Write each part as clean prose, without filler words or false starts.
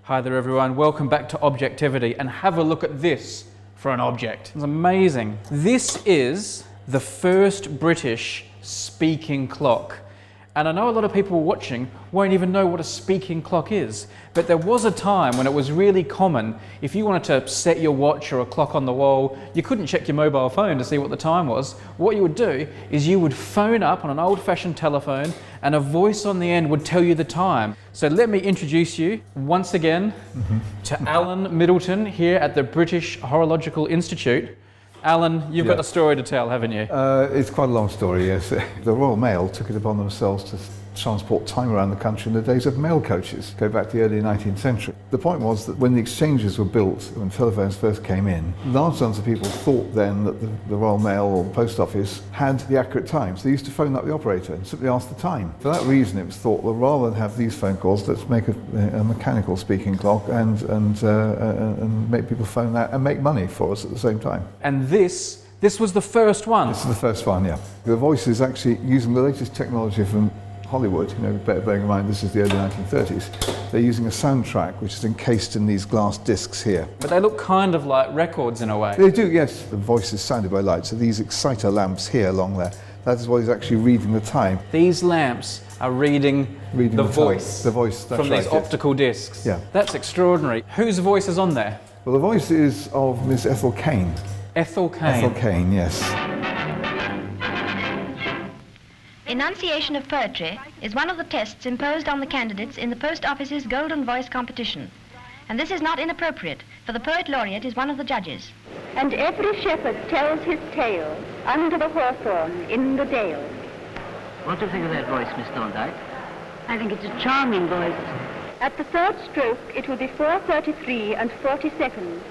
Hi there everyone, welcome back to Objectivity, and have a look at this for an object. It's amazing. This is the first British speaking clock. And I know a lot of people watching won't even know what a speaking clock is, but there was a time when it was really common. If you wanted to set your watch or a clock on the wall, you couldn't check your mobile phone to see what the time was. What you would do is you would phone up on an old-fashioned telephone and a voice on the end would tell you the time. So let me introduce you once again to Alan Midleton here at the British Horological Institute. Alan, you've got a story to tell, haven't you? It's quite a long story, yes. The Royal Mail took it upon themselves to transport time around the country in the days of mail coaches, go back to the early 19th century. The point was that when the exchanges were built, when telephones first came in, large numbers of people thought then that the Royal Mail or the post office had the accurate time. So they used to phone up the operator and simply ask the time. For that reason, it was thought, well, rather than have these phone calls, let's make a mechanical speaking clock and make people phone that and make money for us at the same time. And this was the first one? This is the first one, yeah. The voice is actually using the latest technology from Hollywood, bearing in mind this is the early 1930s. They're using a soundtrack which is encased in these glass discs here. But they look kind of like records in a way. They do, yes. The voice is sounded by light, so these exciter lamps here along there, that is what is actually reading the time. These lamps are reading the voice from these optical discs. Yeah. That's extraordinary. Whose voice is on there? Well, the voice is of Miss Ethyl Cain. Ethyl Cain. Ethyl Cain, yes. Enunciation of poetry is one of the tests imposed on the candidates in the Post Office's Golden Voice competition. And this is not inappropriate, for the Poet Laureate is one of the judges. And every shepherd tells his tale under the hawthorn in the dale. What do you think of that voice, Miss Thorndyke? I think it's a charming voice. At the third stroke, it will be 4:33 and 40 seconds.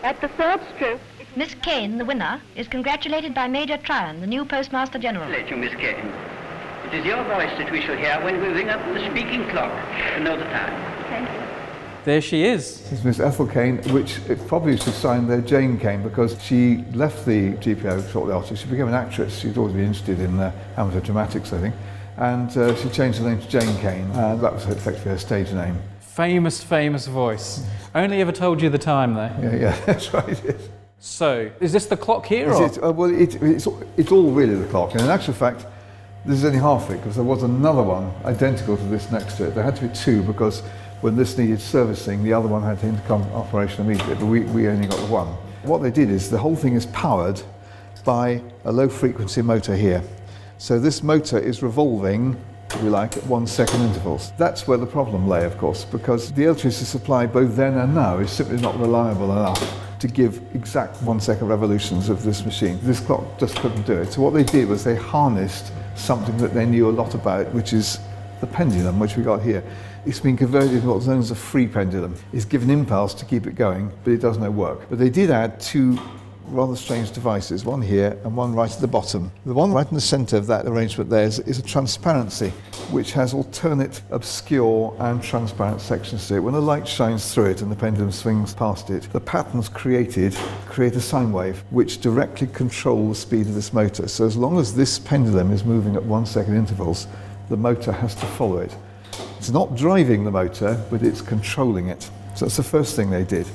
At the third stroke... Miss Cain, the winner, is congratulated by Major Tryon, the new Postmaster General. Let you, Miss Cain. It is your voice that we shall hear when we ring up the speaking clock to know the time. Thank you. There she is. This is Miss Ethyl Cain, which it probably should sign there Jane Cain, because she left the GPO shortly after. She became an actress. She'd always been interested in amateur dramatics, I think. And she changed her name to Jane Cain, and that was effectively her stage name. Famous Mm. voice. Only ever told you the time though. Yeah, that's right. So, is this the clock here? It's all really the clock, and in actual fact, this is only half it, because there was another one identical to this next to it. There had to be two, because when this needed servicing, the other one had to come operation immediately, but we only got the one. What they did is the whole thing is powered by a low frequency motor here. So this motor is revolving, if you like, at 1 second intervals. That's where the problem lay, of course, because the electricity supply both then and now is simply not reliable enough to give exact 1 second revolutions of this machine. This clock just couldn't do it. So what they did was they harnessed something that they knew a lot about, which is the pendulum, which we got here. It's been converted into what's known as a free pendulum. It's given impulse to keep it going, but it does no work. But they did add two rather strange devices, one here and one right at the bottom. The one right in the centre of that arrangement there is a transparency, which has alternate obscure and transparent sections to it. When the light shines through it and the pendulum swings past it, the patterns created create a sine wave which directly control the speed of this motor. So as long as this pendulum is moving at 1 second intervals, the motor has to follow it. It's not driving the motor, but it's controlling it. So that's the first thing they did.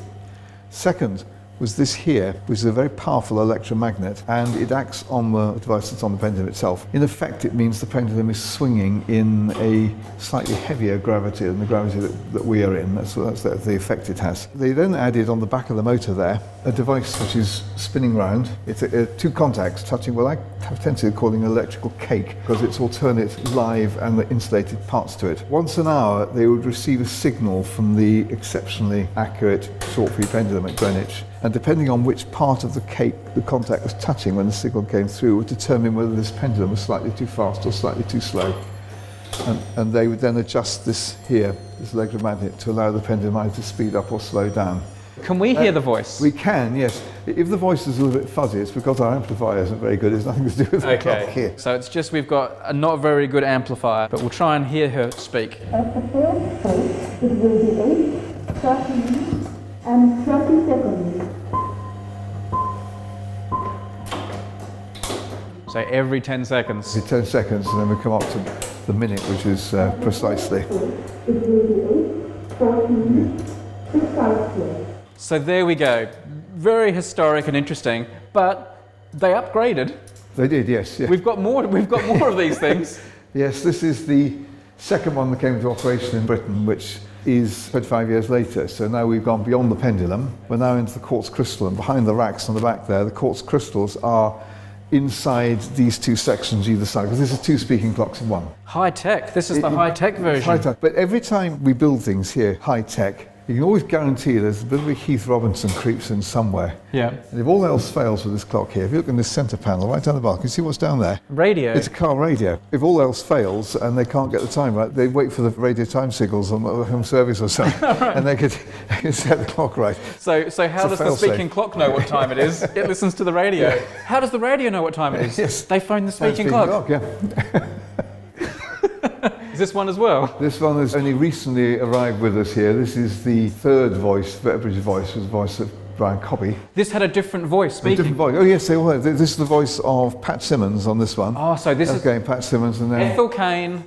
Second was this here, which is a very powerful electromagnet, and it acts on the device that's on the pendulum itself. In effect, it means the pendulum is swinging in a slightly heavier gravity than the gravity that we are in. That's the effect it has. They then added on the back of the motor there a device which is spinning round. It's two contacts touching what I have a tendency of calling an electrical cake, because it's alternate live and the insulated parts to it. Once an hour, they would receive a signal from the exceptionally accurate short-free pendulum at Greenwich, and depending on which part of the cake the contact was touching when the signal came through would determine whether this pendulum was slightly too fast or slightly too slow. And they would then adjust this here, this electromagnet, to allow the pendulum either to speed up or slow down. Can we hear the voice? We can, yes. If the voice is a little bit fuzzy, it's because our amplifier isn't very good. It's nothing to do with the clock here. So it's just we've got a not very good amplifier, but we'll try and hear her speak. At the third stroke, it will be 8, 30 and 30 seconds. So every 10 seconds. Every 10 seconds, and then we come up to the minute, which is precisely. It will be 8, So there we go. Very historic and interesting, but they upgraded. They did, yes. Yeah. We've got more of these things. Yes, this is the second one that came into operation in Britain, which is 25 years later. So now we've gone beyond the pendulum. We're now into the quartz crystal, and behind the racks on the back there, the quartz crystals are inside these two sections either side, because this is two speaking clocks in one. High tech. This is the high tech version. High tech. But every time we build things here, high tech, you can always guarantee there's a bit of a Heath Robinson creeps in somewhere. Yeah. And if all else fails with this clock here, if you look in this centre panel right down the bottom, can you see what's down there? Radio. It's a car radio. If all else fails and they can't get the time right, they wait for the radio time signals on home service or something, and they can set the clock right. So how does the speaking clock know what time it is? It listens to the radio. Yeah. How does the radio know what time it is? Yes. They phone the speaking clock. Yeah. Is this one as well? This one has only recently arrived with us here. This is the third voice, British voice, was the voice of Brian Cobby. This had a different voice speaking. A different voice. Oh yes, they were. This is the voice of Pat Simmons on this one. Oh, so this is again Pat Simmons, and then Ethyl Cain.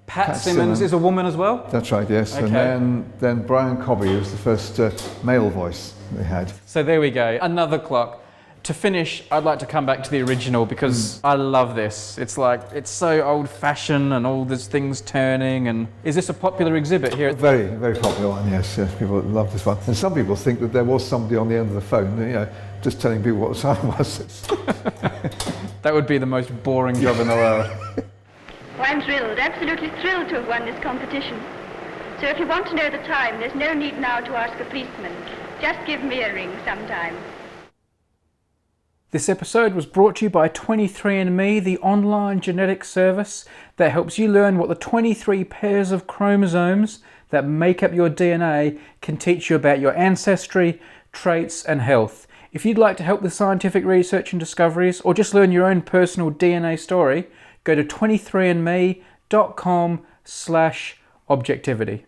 Pat Simmons is a woman as well? That's right, yes. Okay. And then Brian Cobby was the first male voice they had. So there we go, another clock. To finish, I'd like to come back to the original because I love this. It's like, it's so old-fashioned and all these things turning. And is this a popular exhibit here? Very, very popular one, yes. Yes, people love this one. And some people think that there was somebody on the end of the phone, you know, just telling people what the time was. That would be the most boring job in the world. Well, I'm thrilled, absolutely thrilled to have won this competition. So if you want to know the time, there's no need now to ask a policeman. Just give me a ring sometime. This episode was brought to you by 23andMe, the online genetic service that helps you learn what the 23 pairs of chromosomes that make up your DNA can teach you about your ancestry, traits and health. If you'd like to help with scientific research and discoveries, or just learn your own personal DNA story, go to 23andme.com/objectivity.